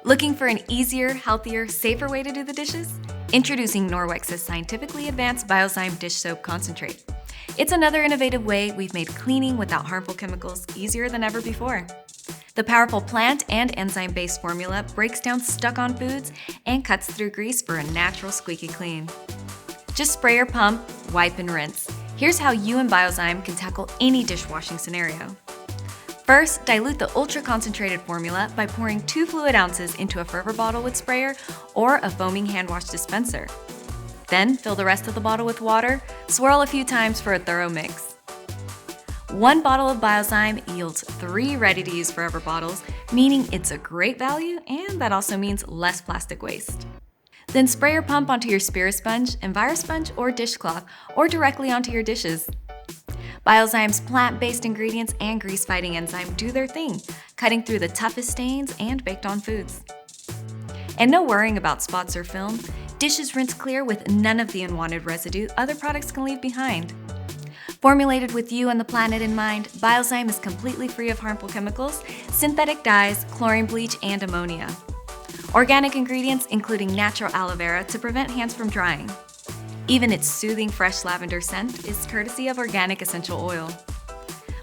Looking for an easier, healthier, safer way to do the dishes? Introducing Norwex's scientifically advanced Biozyme dish soap concentrate. It's another innovative way we've made cleaning without harmful chemicals easier than ever before. The powerful plant and enzyme-based formula breaks down stuck-on foods and cuts through grease for a natural squeaky clean. Just spray or pump, wipe and rinse. Here's how you and Biozyme can tackle any dishwashing scenario. First, dilute the ultra-concentrated formula by pouring 2 fluid ounces into a forever bottle with sprayer or a foaming hand wash dispenser. Then, fill the rest of the bottle with water, swirl a few times for a thorough mix. 1 bottle of Biozyme yields 3 ready-to-use forever bottles, meaning it's a great value, and that also means less plastic waste. Then spray or pump onto your Spirit sponge, EnviroSponge, or dishcloth, or directly onto your dishes. Biozyme's plant-based ingredients and grease-fighting enzyme do their thing, cutting through the toughest stains and baked-on foods. And no worrying about spots or film, dishes rinse clear with none of the unwanted residue other products can leave behind. Formulated with you and the planet in mind, Biozyme is completely free of harmful chemicals, synthetic dyes, chlorine bleach, and ammonia. Organic ingredients including natural aloe vera to prevent hands from drying. Even its soothing fresh lavender scent is courtesy of organic essential oil.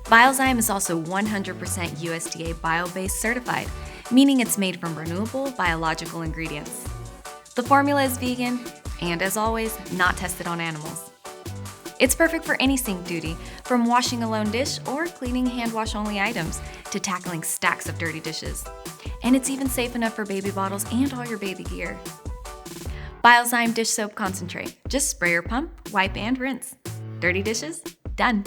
Biozyme is also 100% USDA biobased certified, meaning it's made from renewable biological ingredients. The formula is vegan and, as always, not tested on animals. It's perfect for any sink duty, from washing a lone dish or cleaning hand wash only items to tackling stacks of dirty dishes. And it's even safe enough for baby bottles and all your baby gear. Biozyme dish soap concentrate. Just spray or pump, wipe and rinse. Dirty dishes? Done.